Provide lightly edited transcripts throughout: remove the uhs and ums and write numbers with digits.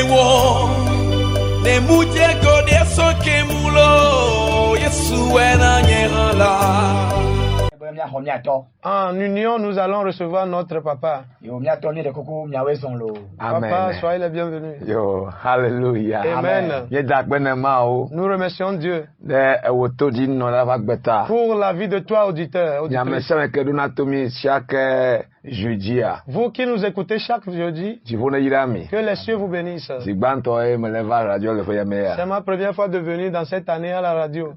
wo ne muje go de soke mulo Yesu ena nyela. En union, nous allons recevoir notre papa. Amen. Papa, soyez le bienvenu. Yo, hallelujah. Amen. Nous Nous remercions Dieu remercions pour la vie de toi, auditeur. chaque jeudi. Vous qui nous écoutez chaque jeudi, que les cieux vous bénissent. C'est ma première fois de venir dans cette année à la radio.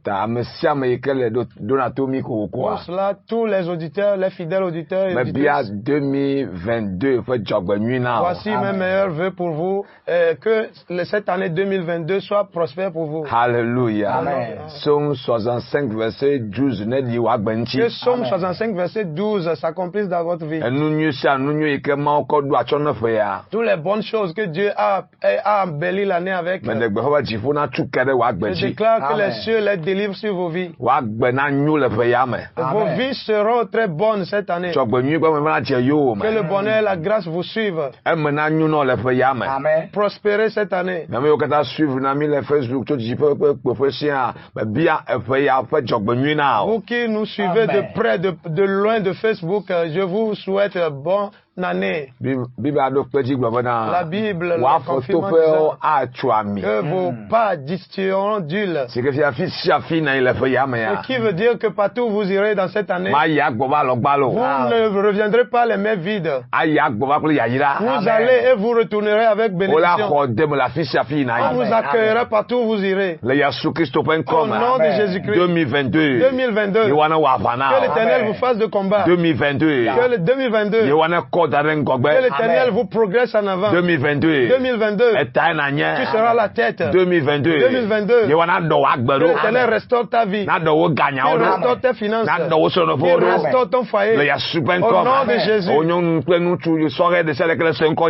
Pour cela, tous les auditeurs, les fidèles auditeurs et auditrices, 2022, voici mes meilleurs vœux pour vous, que cette année 2022 soit prospère pour vous. Hallelujah. Amen. Psaume 65, verset 12. Que Psaume 65, verset 12 s'accomplisse dans votre vie. Toutes les bonnes choses que Dieu a embelli l'année avec. Je déclare que les cieux les délivrent sur vos vies. Vos vies seront très bonnes cette année. Que le bonheur et la grâce vous suivent. Prospérez cette année. Vous qui nous suivez de près, de loin de Facebook, je vous souhaite bonne année. La Bible confirme que vos pas distilleront d'huile. Ce qui veut dire que partout où vous irez dans cette année, vous ne reviendrez pas les mains vides. Vous allez et vous retournerez avec bénédiction. On vous accueillera partout où vous irez. Au nom de Jésus-Christ. 2022. Que l'Éternel vous fasse de combat. 2022. Que le 2022. Que l'Éternel vous progresse en avant. 2022. Tu seras la tête. 2022. Que l'Éternel restaure ta vie. Qu'il restaure tes finances. Qu'il restaure ton foyer. Au nom de Jésus.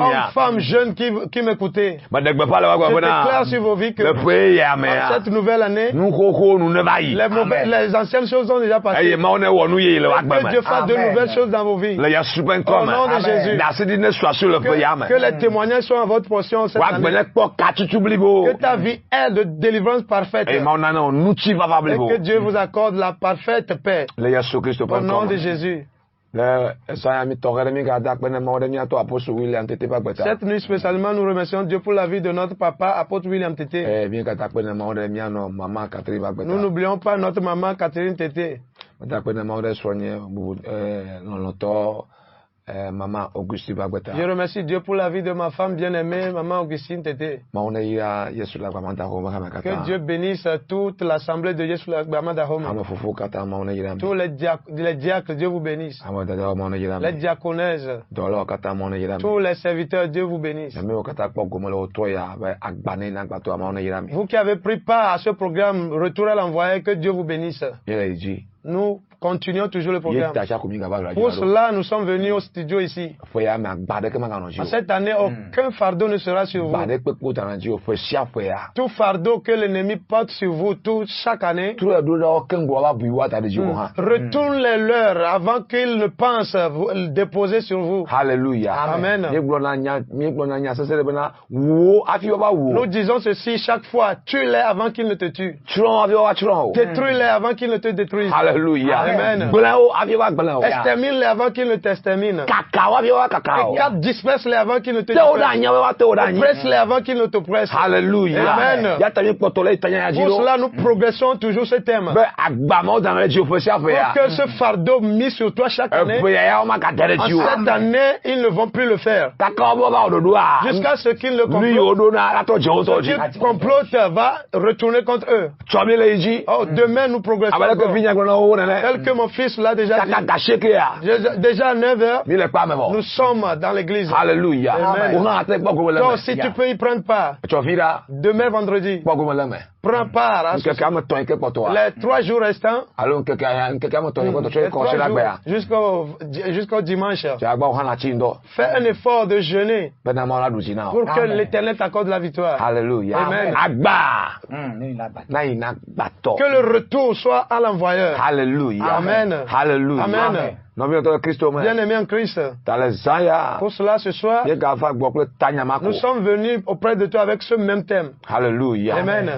Hommes, femmes, jeunes qui m'écoutez. Je déclare sur vos vies que cette nouvelle année, les anciennes choses sont déjà passées. Que Dieu fasse de nouvelles choses dans vos vies. Au nom de Jésus. Que les témoignages soient en votre portion cette année. Que ta vie est de délivrance parfaite. Et que Dieu vous accorde la parfaite paix. Au nom de Jésus. Cette nuit spécialement, nous remercions Dieu pour la vie de notre papa, apôtre William Tété. Nous n'oublions pas notre maman Catherine Tété. Maman Auguste Bagweta. Je remercie Dieu pour la vie de ma femme bien-aimée, maman Augustine Tété. Que Dieu bénisse toute l'assemblée de Yesu Dahome. Tous les diacres, Dieu vous bénisse. Les diaconesses. Tous les serviteurs, Dieu vous bénisse. Vous qui avez pris part à ce programme, retour à l'envoyé, que Dieu vous bénisse. Nous continuons toujours le programme. Pour cela, nous sommes venus au studio ici. Cette année, aucun fardeau ne sera sur vous. Tout fardeau que l'ennemi porte sur vous chaque année, retourne les leurs avant qu'ils ne pensent le déposer sur vous. Alléluia. Amen. Nous disons ceci chaque fois: tue-les avant qu'ils ne te tuent. Détruis-les avant qu'ils ne te détruisent. Alléluia. Amen. Extermine-les avant qu'ils ne t'exterminent. Disperse-les avant qu'ils ne te dispersent. Oppresse-les avant qu'ils ne t'oppressent. Alléluia. Amen. Pour cela, nous progressons toujours ce thème. Pour que ce fardeau mis sur toi chaque année, en cette année, ils ne vont plus le faire. Jusqu'à ce qu'ils le complotent. Ce qu'ils complotent va retourner contre eux. Oh, demain, nous progressons. Tel que mon fils l'a déjà dit. Déjà à 9h, nous sommes dans l'église. Alléluia. Donc, si tu peux y prendre part, demain vendredi, prends part à les 3 jours restants, jusqu'au dimanche. Fais un effort de jeûner pour que l'Éternel t'accorde la victoire. Alléluia. Amen. Amen. Que le retour soit à l'envoyeur. Alléluia. Hallelujah. Amen. Hallelujah. Amen. Bien-aimé en Christ. Pour cela, ce soir, nous sommes venus auprès de toi avec ce même thème. Hallelujah. Amen.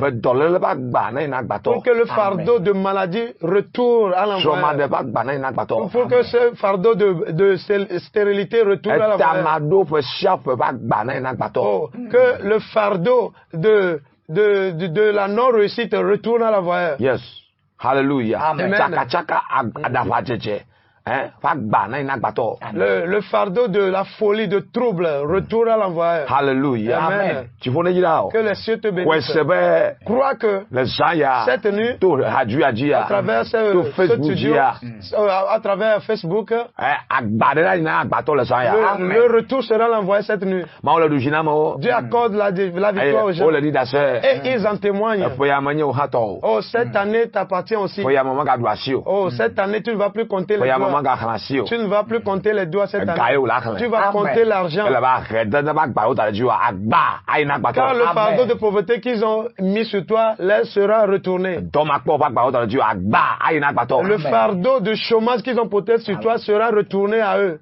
Pour que le fardeau de maladie retourne à l'envoyeur. Pour que ce fardeau de stérilité retourne à l'envoyeur. Que le fardeau de la non-réussite retourne à l'envoyeur. Yes. Hallelujah. Amen. Le fardeau de la folie, de trouble, retourne à l'envoyeur. Hallelujah. Amen. Que les cieux te bénissent. Crois que cette nuit, à travers ce studio, à travers Facebook, le retour sera l'envoyeur cette nuit. Dieu accorde la victoire aux gens. Et ils en témoignent. Oh, cette année t'appartient aussi. Oh, cette année tu ne vas plus compter les doigts. Tu ne vas plus compter les doigts cette année. Tu vas compter l'argent. Car le fardeau de pauvreté qu'ils ont mis sur toi leur sera retourné. Le fardeau de chômage qu'ils ont porté sur toi sera retourné à eux.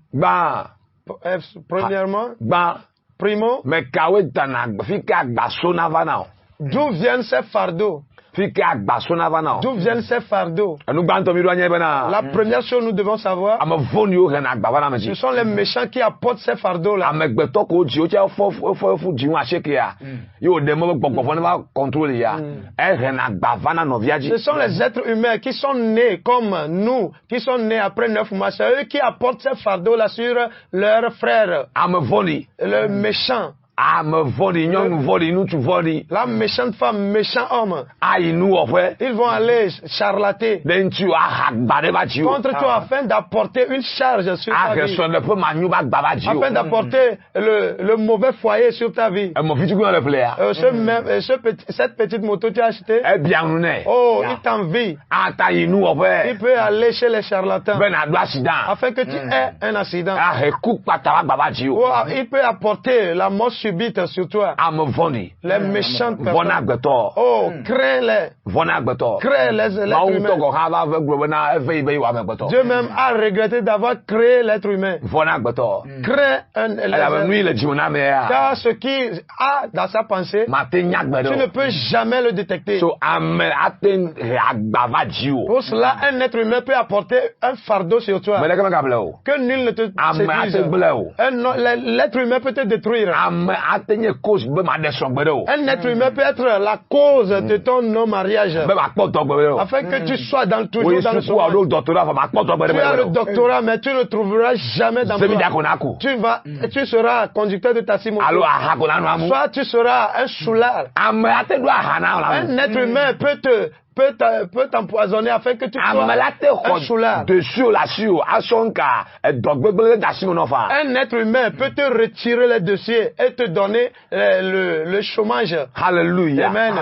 Premièrement, primo, d'où viennent ces fardeaux? D'où viennent ces fardeaux? La première chose nous devons savoir, ce sont les méchants qui apportent ces fardeaux-là. Ce sont les êtres humains qui sont nés comme nous, qui sont nés après 9 mois. C'est eux qui apportent ces fardeaux-là sur leurs frères. Le méchant. La méchante femme, méchant homme. Ils vont aller charlater contre toi afin d'apporter une charge sur ta vie. Afin d'apporter le mauvais foyer sur ta vie. Cette petite moto tu as acheté. Oh, il t'envie. Il peut aller chez les charlatans afin que tu aies un accident. Oh, il peut apporter la mort subite sur toi. Les méchantes personnes. Oh, crains-les. Crée l'être humain. Dieu même a regretté d'avoir créé l'être humain. Crée car ce qui a dans sa pensée, tu ne peux jamais le détecter. Pour cela, un être humain peut apporter un fardeau sur toi. Que nul ne te séduise. L'être humain peut te détruire. Un être humain peut être la cause de ton non-mariage. Afin que tu sois toujours dans le chômage. Tu as le doctorat, mais tu ne trouveras jamais d'emploi. Tu seras conducteur de taxi moto. Soit tu seras un soulard. Un être humain peut t'empoisonner afin que tu sois un soulard. Un être humain peut te retirer les dossiers et te donner le chômage. Hallelujah. Amen.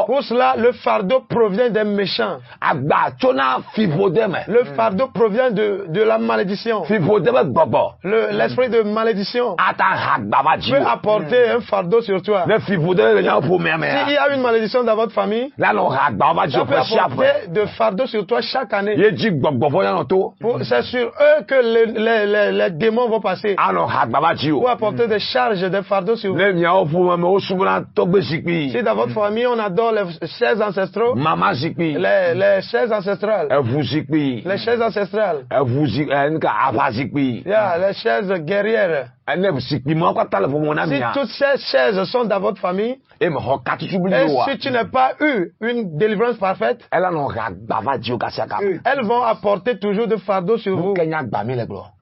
Pour cela, le fardeau provient des méchants. Le fardeau provient de la malédiction. L'esprit de malédiction peut apporter un fardeau sur toi. S'il y a une malédiction dans votre famille, ça peut apporter de fardeau sur toi chaque année. C'est sur eux que les démons vont passer. Pour apporter des charges, des fardeaux sur vous. Si dans votre famille on adore les chaises ancestraux, les chaises ancestrales, les chaises ancestrales, les chaises guerrières. Si toutes ces chaises sont dans votre famille, et si tu n'as pas eu une délivrance parfaite, elles vont apporter toujours de fardeaux sur vous.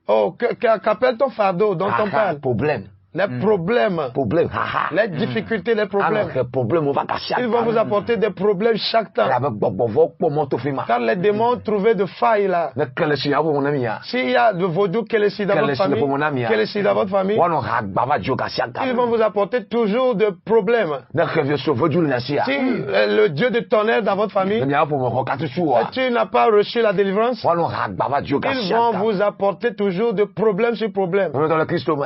Oh, qu'appelle ton fardeau dont on parle? Les problèmes, les difficultés, les problèmes. Ils vont vous apporter des problèmes chaque temps. Car les démons trouvaient de failles là. S'il y a de vaudou, quel est dans votre famille, ils vont vous apporter toujours de problèmes. Si le Dieu de tonnerre dans votre famille, et tu n'as pas reçu la délivrance, ils vont vous apporter toujours de problème sur problème.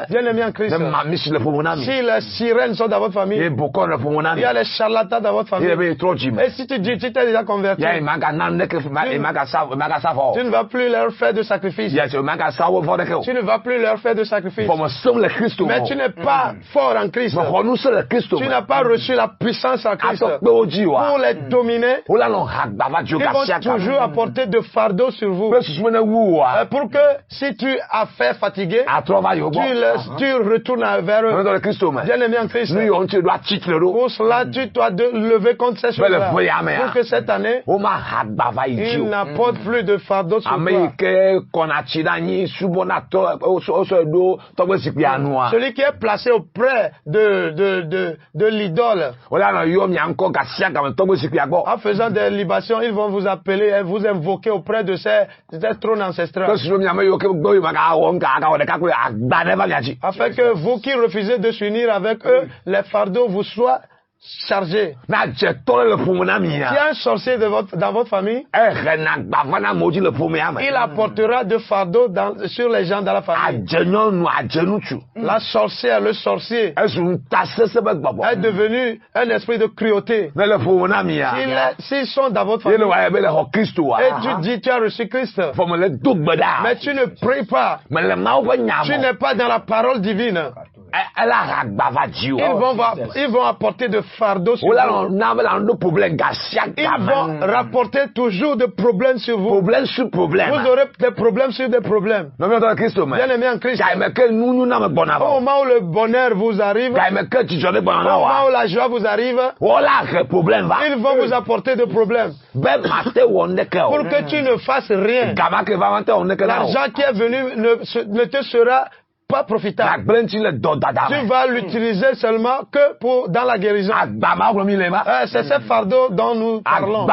Bien-aimé en Christ. Si les sirènes sont dans votre famille, il y a les charlatans dans votre famille. Et si tu dis, tu t'es déjà converti, tu ne vas plus leur faire de sacrifice. Tu ne vas plus leur faire de sacrifice. Mais tu n'es pas fort en Christ. Tu n'as pas reçu la puissance en Christ. Pour les dominer, ils vont toujours apporter de fardeaux sur vous. Pour que si tu as fait fatiguer, tu retournes vers eux. Bien aimé en Christ. Pour cela, tu dois lever contre ces choses-là. Pour que cette année, il n'apporte plus de fardeau sur toi. Celui qui est placé auprès de l'idole, en faisant des libations, ils vont vous appeler et vous invoquer auprès de ces trônes ancestrales. Afin que vous qui refusez de s'unir avec eux, les fardeaux vous soient chargés. Si il y a un sorcier dans votre famille, il apportera de fardeaux sur les gens dans la famille. La sorcière, le sorcier est devenu un esprit de cruauté. S'ils sont dans votre famille, et tu dis tu as reçu Christ, mais tu ne pries pas, tu n'es pas dans la parole divine, ils vont apporter de fardeaux sur vous. Ils vont rapporter toujours de problèmes sur vous. Vous aurez des problèmes sur des problèmes. Bien aimé en Christ. Au moment où le bonheur vous arrive, au moment où la joie vous arrive, ils vont vous apporter des problèmes. Pour que tu ne fasses rien. L'argent qui est venu ne te sera pas profitable. Tu vas l'utiliser seulement que dans la guérison. C'est ces fardeaux dont nous parlons.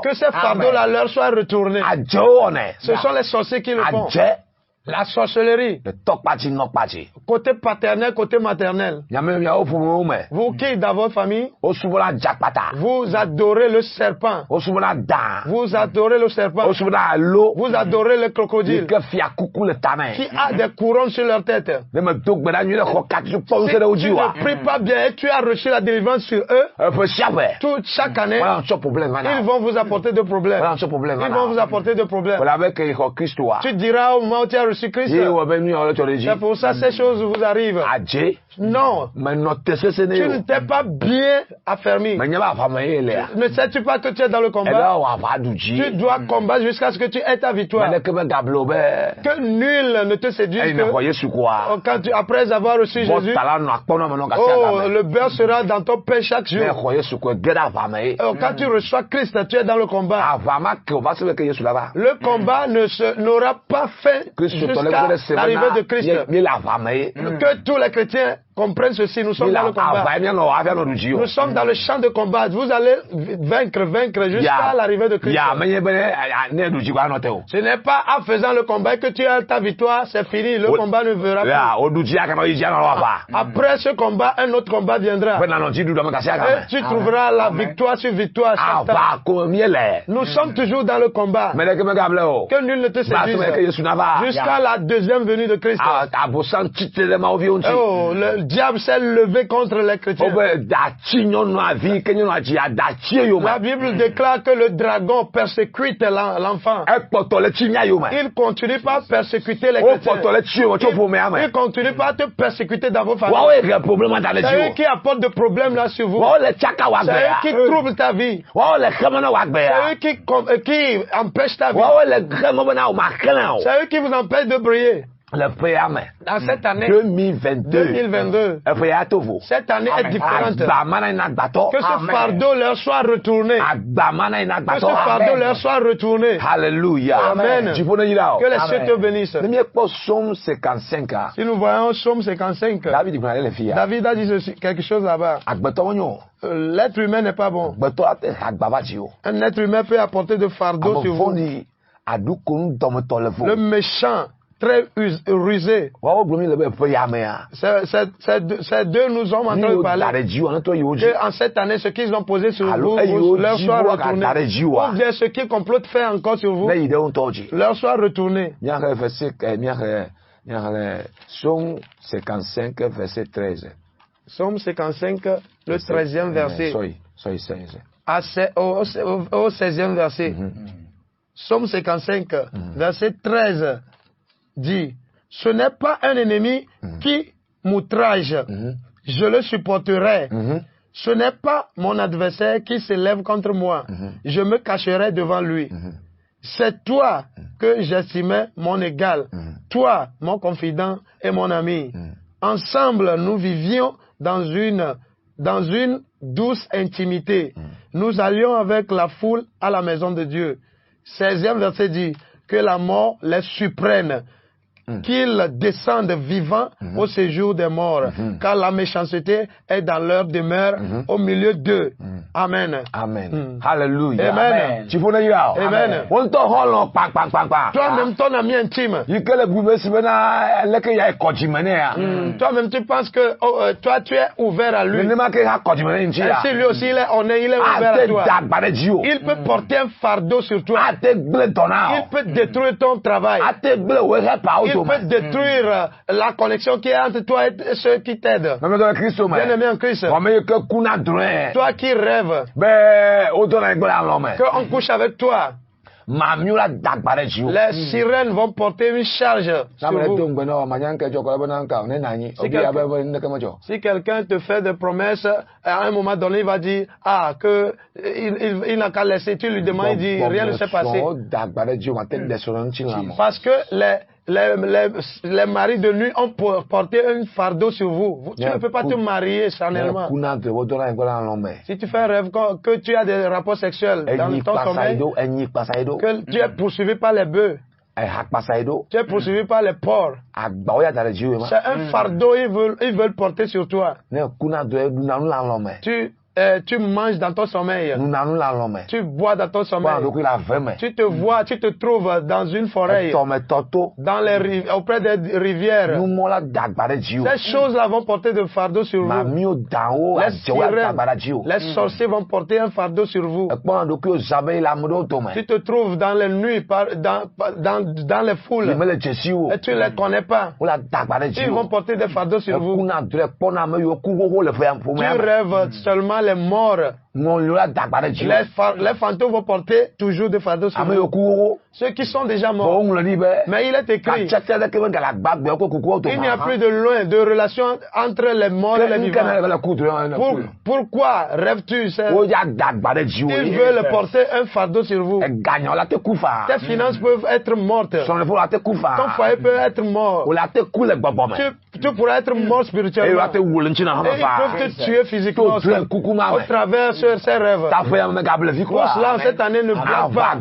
Que ces fardeaux-là leur soient retournés. Ce sont les sorciers qui le font. La sorcellerie. Côté paternel, côté maternel. Vous qui dans votre famille, vous adorez le serpent. Vous adorez le serpent. Vous adorez le crocodile. Qui a des couronnes sur leur tête. Si tu ne pries pas bien et tu as reçu la délivrance sur eux, chaque année, ils vont vous apporter des problèmes. Ils vont vous apporter des problèmes. Tu diras au moment où tu as reçu Christ, c'est pour ça que ces choses vous arrivent. Non, tu ne t'es pas bien affermi. Ne sais-tu pas que tu es dans le combat? Tu dois combattre jusqu'à ce que tu aies ta victoire. Que nul ne te séduise que après avoir reçu Jésus, le beurre sera dans ton pain chaque jour. Quand tu reçois Christ, tu es dans le combat. Le combat n'aura pas fin jusqu'à l'arrivée de Christ. Que tous les chrétiens comprennent ceci, nous sommes dans le combat. Nous sommes dans le champ de combat. Vous allez vaincre jusqu'à l'arrivée de Christ. Ce n'est pas en faisant le combat que tu as ta victoire, c'est fini, le combat ne verra pas. Après ce combat, un autre combat viendra. Et tu trouveras la victoire sur victoire. Nous sommes toujours dans le combat. Que nul ne te séduise jusqu'à la deuxième venue de Christ. Le diable s'est levé contre les chrétiens. La Bible déclare que le dragon persécute l'enfant. Il continue pas à persécuter les chrétiens. Il continue pas à te persécuter dans vos familles. C'est eux qui apportent des problèmes là sur vous. C'est eux qui troublent ta vie. C'est eux qui empêchent ta vie. C'est eux qui vous empêchent de briller. Dans cette année 2022, cette année est différente. Que ce fardeau leur soit retourné. Que ce fardeau leur soit retourné. Alléluia. Amen. Que les cieux te bénissent. Si nous voyons Psaume 55, David a dit quelque chose là-bas. L'être humain n'est pas bon. Un être humain peut apporter de fardeau sur vous. Le méchant, très rusé. Ces deux nous ont en train de parler. Que en cette année, ce qu'ils ont posé sur vous, leur soit retourné. Ou bien ce qu'ils complotent faire encore sur vous, leur soit retourné. Psaume 55, verset 13. Psaume 55, le 13e verset. Soy 16. Au 16e verset. Psaume 55, verset 13 dit, ce n'est pas un ennemi qui m'outrage, je le supporterai. Ce n'est pas mon adversaire qui s'élève contre moi, je me cacherai devant lui. C'est toi que j'estimais mon égal, toi, mon confident et mon ami. Ensemble, nous vivions dans une douce intimité. Nous allions avec la foule à la maison de Dieu. 16e verset dit que la mort les surprenne, qu'ils descendent vivants au séjour des morts, car la méchanceté est dans leur demeure au milieu d'eux. Amen. Amen. Hallelujah. Amen. Tu peux le dire. Amen. Toi-même, ton ami intime. Toi-même, tu penses que toi, tu es ouvert à lui. Et si lui aussi, il est ouvert à toi. Il peut porter un fardeau sur toi. Il peut détruire ton travail. Il peut détruire la connexion qui est entre toi et ceux qui t'aident. Bien-aimé en Christ. Toi qui rêves qu'on couche avec toi. Les sirènes vont porter une charge sur vous. Si quelqu'un te fait des promesses, à un moment donné, il va dire que il n'a qu'à laisser. Tu lui demandes, il dit rien ne s'est passé. Parce que les maris de nuit ont porté un fardeau sur vous. Tu ne peux pas te marier charnellement. Si tu fais un rêve que tu as des rapports sexuels dans ton sommeil, que tu es poursuivi par les bœufs, tu es poursuivi par les porcs, c'est un fardeau ils veulent porter sur toi. Tu manges dans ton sommeil. Tu bois dans ton sommeil. Tu te trouves dans une forêt, auprès des rivières. Ces choses-là vont porter de fardeau sur vous. Les sorciers vont porter un fardeau sur vous. Tu te trouves dans les nuits, dans les foules, et tu ne les connais pas. Ils vont porter des fardeaux sur vous. Tu rêves seulement les morts. Les fantômes vont porter toujours des fardeaux sur vous. Ceux qui sont déjà morts. Mais il est écrit, il n'y a plus de relation entre les morts et les vivants. Pourquoi rêves-tu? Ils veulent porter un fardeau sur vous. Tes finances peuvent être mortes. Ton foyer peut être mort. Tu pourras être mort spirituellement. Et ils peuvent te tuer physiquement au travers de ces rêves. Pour cela, cette année ne blague pas.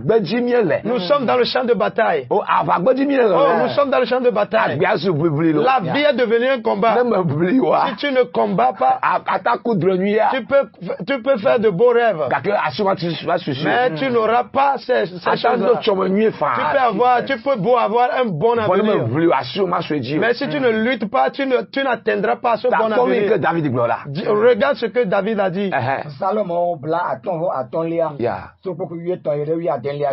Nous sommes dans le champ de bataille. Nous sommes dans le champ de bataille. La vie est devenue un combat. Si tu ne combats pas, tu peux faire de beaux rêves. Mais tu n'auras pas ces choses-là. Tu peux beau avoir un bon avenir. Mais si tu ne luttes pas, tu n'atteindras pas ce bon avenir. Regarde ce que David a dit. Salomon bla atonlia. Sopoku yeto yerewi adenlia.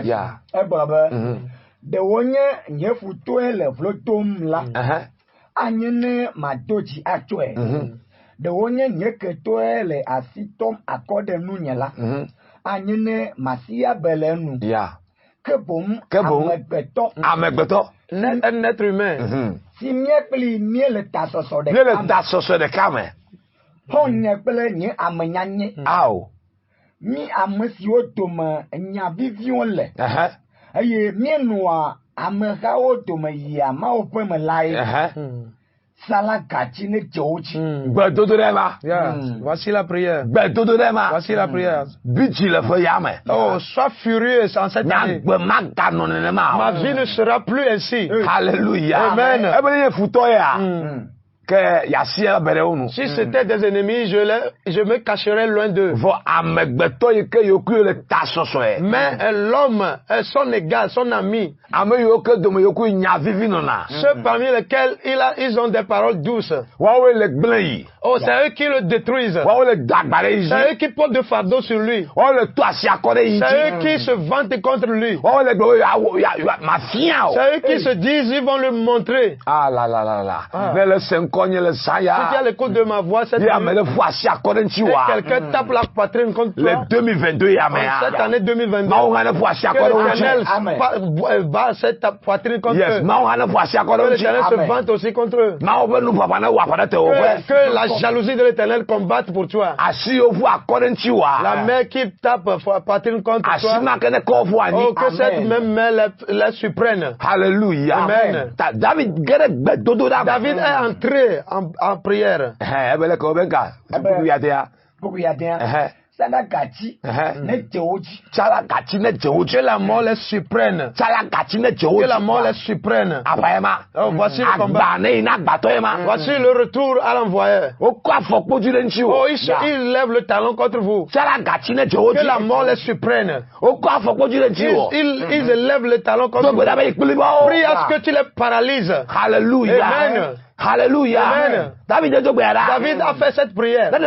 De wonye nyefuto le vlotom la. Anyene madoji atwe. De wonye nyeketo le asitom akode nunyela. Anyene masia belenu. Kebom amegbeto. Un être humain. Si miepli miele tasoso de kame. Honye pele nye amenyanye. Mi amesi otoma nya vivion le. Aye mienwa ameha otoma ya ma opeme lai. Sala kachi ne jochi. Voici la prière. Voici la prière. Oh, sois furieux en cette année. Ma vie ne sera plus ainsi. Alléluia. Amen. Si c'était des ennemis, je me cacherais loin d'eux. Mais l'homme, son égal, son ami, ceux parmi lesquels ils ont des paroles douces. Oh, c'est eux qui le détruisent. C'est eux qui portent de fardeau sur lui. C'est eux qui se vantent contre lui. C'est eux qui se disent, ils vont le montrer. Ah là là là là. Si tu as l'écoute de ma voix, cette nuit, quelqu'un tape la poitrine contre toi. Cette année 2022, que l'Éternel bat cette poitrine contre eux. Que l'Éternel se vante aussi contre eux. Que la jalousie de l'Éternel combatte pour toi. La main qui tape la poitrine contre toi. Oh, que cette même main la supprenne. Alléluia. Amen. David est entré en prière. Que la mort les surprenne. Que la mort les surprenne. Oh, voici le combat. Voici le retour à l'envoyeur. Oh, il lève le talon contre vous. Que la mort les surprenne. Ils élèvent le talon contre vous. Prie à ce que tu les paralyses. Alléluia. Amen. Alléluia. Amen. David a fait cette prière. Si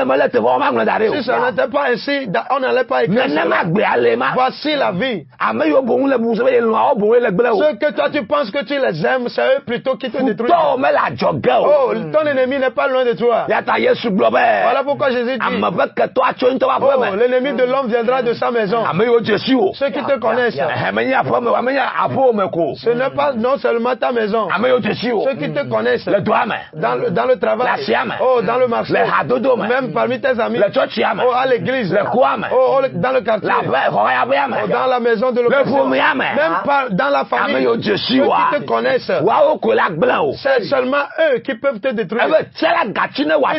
ça n'était pas ainsi, on n'allait pas écrire cela. Voici la vie. Ceux que toi tu penses que tu les aimes, c'est eux plutôt qui te détruisent. Oh, ton ennemi n'est pas loin de toi. Voilà pourquoi Jésus dit, oh, l'ennemi de l'homme viendra de sa maison. Ceux qui te connaissent. Ce n'est pas non seulement ta maison. Ceux qui te connaissent. Dans le travail. Oh, dans le marché. Même parmi tes amis. Oh, à l'église. Oh, dans le quartier. Oh, dans la maison de l'opposition. Même dans la famille. Ceux qui te connaissent. C'est seulement eux qui peuvent te détruire. Il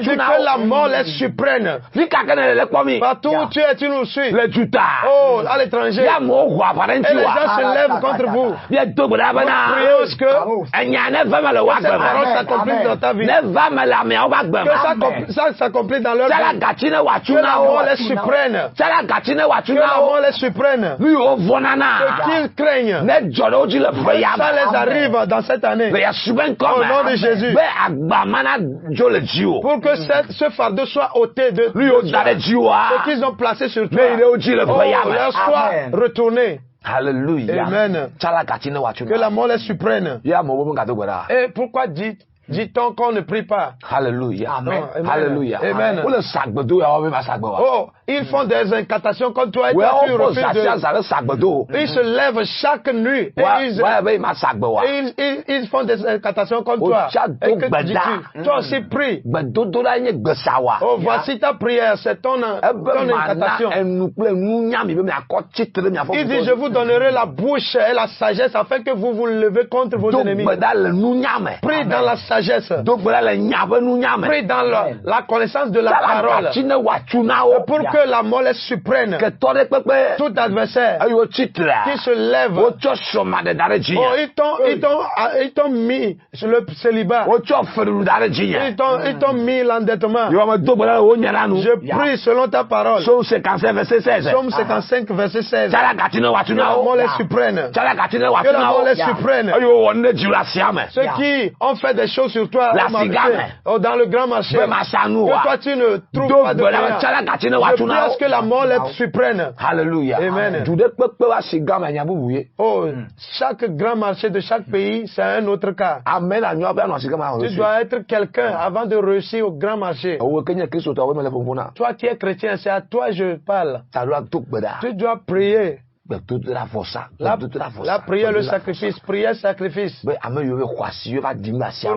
dit que la mort les surprenne. Partout où tu es, tu nous suis. Oh, à l'étranger. Et les gens se lèvent contre vous. Prions que cette parole s'accomplisse dans ta vie. Que ça s'accomplisse dans leur vie. Que la mort les surprenne. Que la mort les surprenne. Que qu'ils craignent. Ça les arrive dans cette année. Au nom de Jésus. Pour que ce fardeau soit ôté de ce qu'ils ont placé sur toi. Leur soit retourné. Alléluia. Amen. Que la mort les surprenne. Et pourquoi dit-on qu'on ne prie pas? Alléluia. Amen. Alléluia. Amen. Oh, ils font des incantations contre toi et toi tu refuses de... Ils se lèvent chaque nuit et ils font des incantations contre toi. Et que dis-tu? Toi aussi prie. Oh, voici ta prière, c'est ton incantation. Il dit, je vous donnerai la bouche et la sagesse afin que vous vous levez contre vos ennemis. Prie dans la sagesse. Prie dans la connaissance de la parole. Pour que la mort les surprenne. Tout adversaire qui se lève. Oh, ils t'ont mis sur le célibat. Ils t'ont mis l'endettement. Je prie selon ta parole. Psaume 55 verset 16. Psaume 55 verset 16. Que la mort les surprenne. Que la mort les surprenne. Ceux qui ont fait des choses sur toi dans le grand marché. Que toi tu ne trouves pas de rien. Je prie à ce que la mort les surprenne. Alléluia. Amen. Oh, chaque grand marché de chaque pays, c'est un autre cas. Tu dois être quelqu'un avant de réussir au grand marché. Toi qui es chrétien, c'est à toi que je parle. Tu dois prier. La prière, le sacrifice, prière, sacrifice. Pour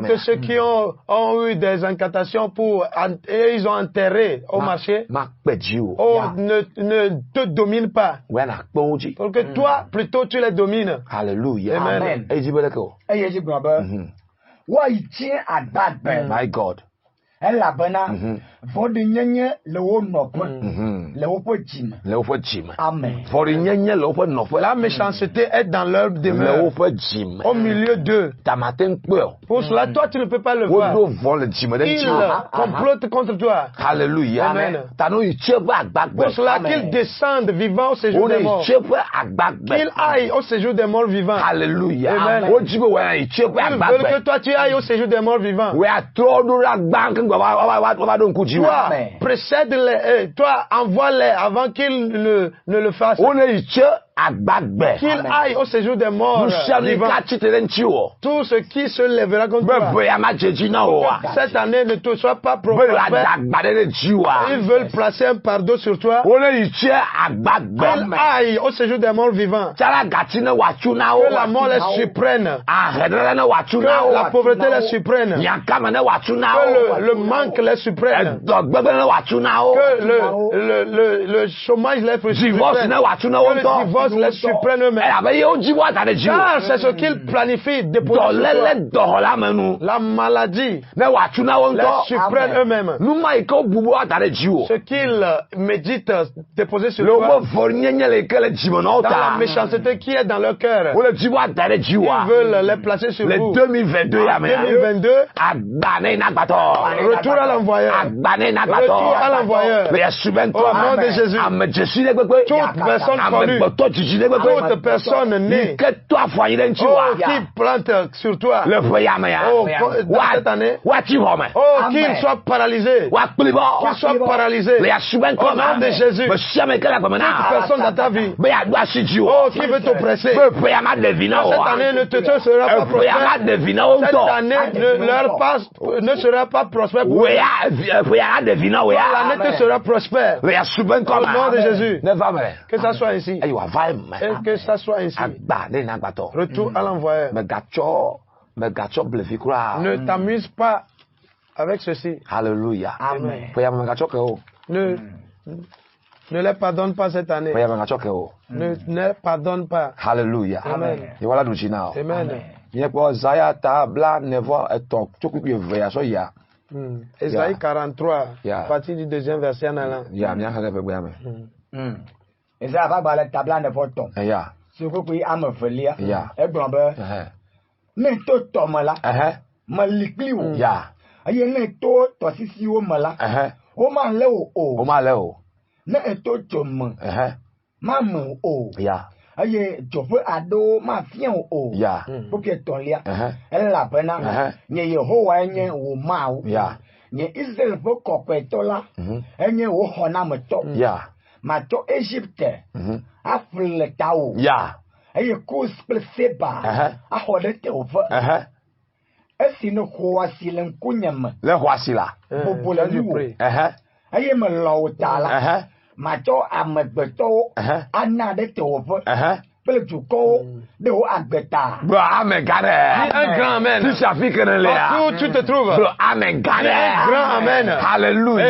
que ceux qui ont eu des incantations et ils ont enterré au marché, ne te dominent pas. Pour que toi, plutôt, tu les domines. Alléluia. Amen. My God. La méchanceté est dans leur demeure, au milieu d'eux. Pour cela, toi, tu ne peux pas le voir. Ils complotent contre toi. Alléluia. Amen. Pour cela, qu'ils descendent vivants au séjour des morts. Qu'ils aillent au séjour des morts vivants. Alléluia. Amen. Ils veulent que toi, tu ailles au séjour des morts vivants. Toi, précède-les, toi, envoie-les avant qu'ils ne le fassent. Qu'il aille au séjour des morts vivants. Tout ce qui se lèvera contre toi. Cette année ne te soit pas prospère. Ils veulent placer un fardeau sur toi. Qu'il aille au séjour des morts vivants. Que la mort les surprenne. Que la pauvreté les surprenne. Que le manque les surprenne. Que le chômage les surprenne. Que le divorce les surprenne eux-mêmes. Car c'est ce qu'ils planifient de déposer sur toi. La maladie les surprenne eux-mêmes. Ce qu'ils méditent déposer sur toi. Dans la méchanceté qui est dans leur cœur. Ils veulent les placer sur vous. 2022. Retour à l'envoyeur. Retour à l'envoyeur. Au nom de Jésus. Toute personne connue. Toute personne née. Qui plante sur toi. Dans cette année. Qu'il soit paralysé. Qu'il soit paralysé. Au nom de Jésus. Toute personne dans ta vie. Qui veut t'oppresser. Cette année ne te sera pas prospère. Cette année ne sera pas prospère pour toi. L'année te sera prospère. Au nom de Jésus. Que ça soit ainsi. Et que ça soit ainsi. Retour à l'envoyeur. Ne t'amuse pas avec ceci. Alléluia. Amen. Ne les pardonne pas cette année. Ne les pardonne pas. Alléluia. Amen. Amen. Ésaïe 43, à partir du deuxième verset en allant. Ésaïe va parler tabla ne voton. Ce que vous avez fait, et blambeur. Ne to tomala. Malikliou. Aye ne to tosisi o mala. O ma leo. Ne to chom. Mamu o. Aye jofu ado ma fian o. Pour que ton lia. Elle la pena. Nye Yehowa nye o mau. Nye Israel fo kopetola. Enye o hona meto. Mato Égypte. Afle tao. Aye kus pleseba. A hode te over. Esi no hoasi len kunyam. Le hoasi la. Bobola du prix. Aye me lautala. Mato amegbeto. Anade te over. Pele juko de o agbeta. Amen, un grand amen. Tu sais que partout tu te trouves. Amen, un grand amen. Alléluia.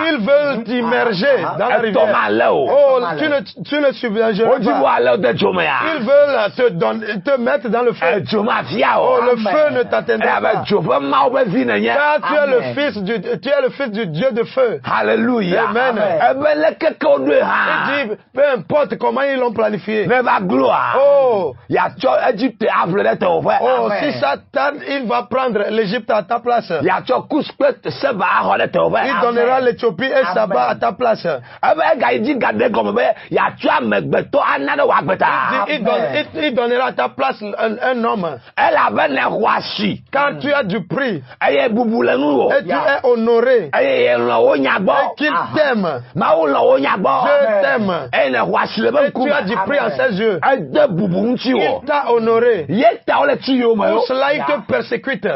Ils veulent t'immerger dans la rivière. Oh, tu ne submergeras pas. Ils veulent te mettre dans le feu. Oh, le feu ne t'atteindra pas. Car tu es le fils du Dieu de feu. Alléluia. Amen. Il dit, peu importe comment ils l'ont planifié. Oh, si Satan, il va prendre l'Égypte à ta place. Il donnera l'Éthiopie et Saba à ta place. Il donnera à ta place un homme. Quand tu as du prix et tu es honoré et qu'il t'aime, je t'aime. Et tu as du prix en ses yeux. Il t'a honoré. Pour cela, il te persécute.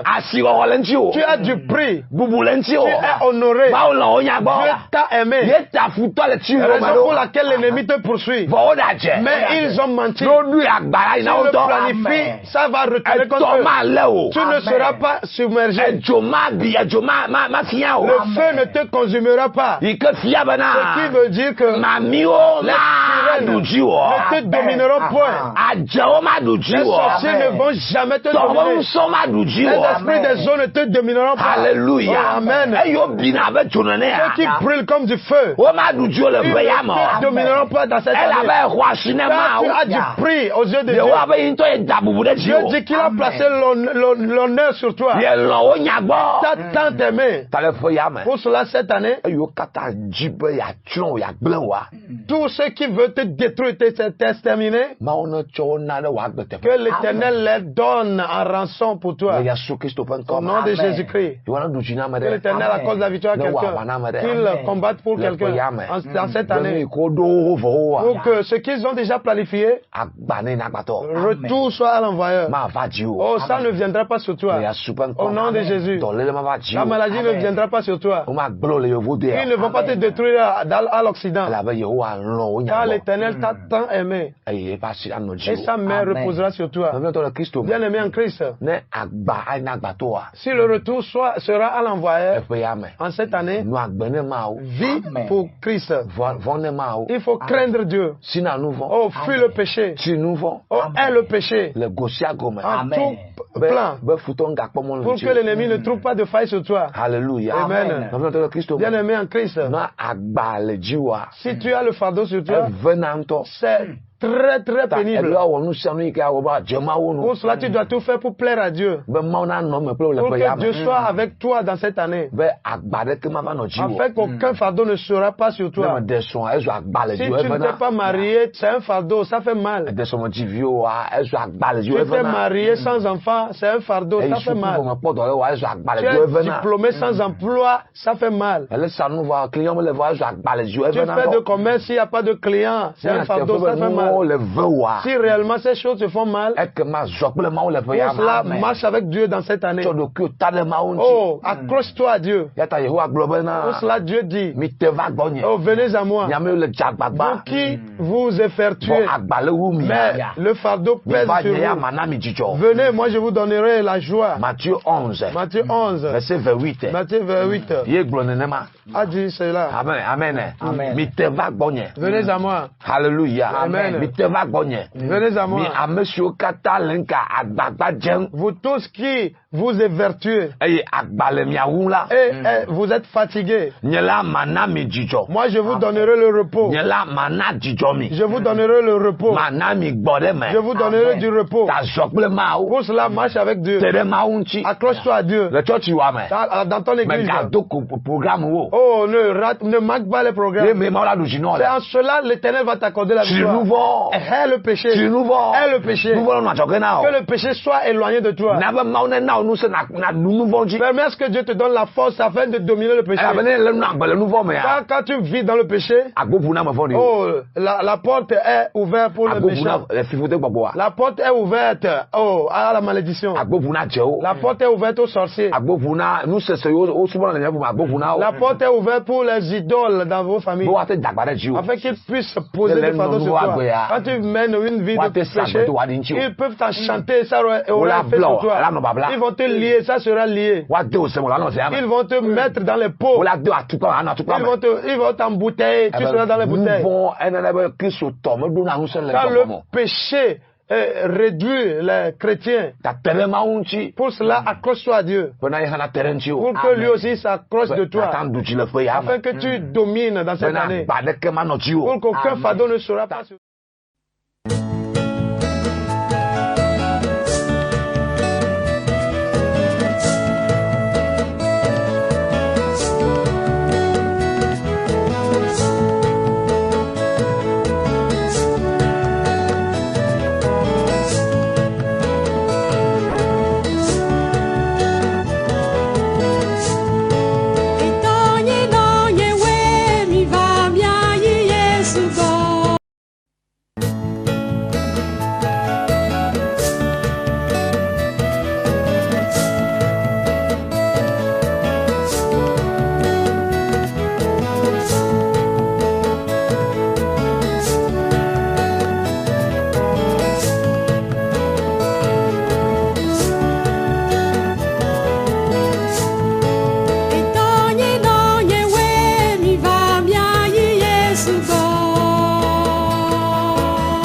Tu as du prix. Tu es honoré. Dieu t'a aimé. Raison pour laquelle l'ennemi te poursuit. Mais ils ont menti. Si le planifie, ça va retourner contre eux. Tu ne seras pas submergé. Le feu ne te consumera pas. Ce qui veut dire que les sirènes ne te domineront point. Les sorciers ne vont jamais te dominer. Les esprits des eaux ne te domineront pas. Alléluia. Amen. Ceux qui brûlent comme du feu, ils ne te domineront pas dans cette année. Tu as du prix aux yeux de Dieu. Dieu dit qu'il a placé l'honneur sur toi. Ta tant aimé. Pour cela, cette année, tous ceux qui veulent te détruire, t'exterminer, que l'Éternel les donne en rançon pour toi. Au nom de Jésus-Christ. Que l'Éternel accorde la victoire à quelqu'un. Qu'il combatte pour quelqu'un dans cette année. Pour que ce qu'ils ont déjà planifié, retour soit à l'envoyeur. Oh, ça ne viendra pas sur toi. Au nom de Jésus. La maladie ne viendra pas sur toi. Ils ne vont pas te détruire à l'Occident. Car l'Éternel t'a tant aimé. Et sa main reposera sur toi. Bien aimé en Christ. Si le retour sera à l'envoyeur en cette année, vis pour Christ. Il faut craindre Dieu. Oh, fuis le péché. Oh, hais le péché. En tout plan. Pour que l'ennemi ne trouve pas de faille sur toi. Alléluia. Amen. Bien aimé en Christ. Si tu as le fardeau sur toi, c'est très très pénible. Pour cela, tu dois tout faire pour plaire à Dieu. Pour que Dieu soit avec toi dans cette année. Afin qu'aucun fardeau ne sera pas sur toi. Si tu ne t'es pas marié, c'est un fardeau, ça fait mal. Si tu t'es marié sans enfant, c'est un fardeau, ça fait mal. Tu es diplômé sans emploi, ça fait mal. Tu fais de commerce, s'il n'y a pas de clients, c'est un fardeau, ça fait mal. Si réellement ces choses se font mal, pour cela, marche avec Dieu dans cette année. Oh, accroche-toi à Dieu. Pour cela, Dieu dit, oh, venez à moi. Pour qui vous effectuez, mais le fardeau pèse sur vous. Venez, moi je vous donnerai la joie. Matthieu 11, verset 28. Matthieu 28 a dit cela. Amen. Venez à moi. Alléluia. Amen. Venez à moi. Vous tous qui vous évertuez et vous êtes fatigués, moi je vous donnerai le repos. Je vous donnerai le repos. Je vous donnerai du repos. Pour cela, marche avec Dieu. Accroche-toi à Dieu. Dans ton église. Oh, ne manque pas les programmes. C'est en cela l'Éternel va t'accorder la victoire. Hais le péché. Hais le péché. Que le péché soit éloigné de toi. Permets à ce que Dieu te donne la force afin de dominer le péché. Quand tu vis dans le péché, oh, la porte est ouverte pour le méchant. La porte est ouverte à la malédiction. La porte est ouverte aux sorciers. La porte est ouverte pour les idoles dans vos familles. Afin qu'ils puissent poser des fardeaux sur toi. Quand tu mènes une vie de péché, ils peuvent t'enchanter, ça aura fait sur toi. Ils vont te lier, ça sera lié. Ils vont te mettre dans les pots. Ils vont t'embouteiller, tu seras dans les bouteilles. Quand le péché réduit les chrétiens, pour cela accroche-toi à Dieu. Pour que lui aussi s'accroche de toi. Afin que tu domines dans cette année. Pour qu'aucun fardeau ne sera pas sur toi.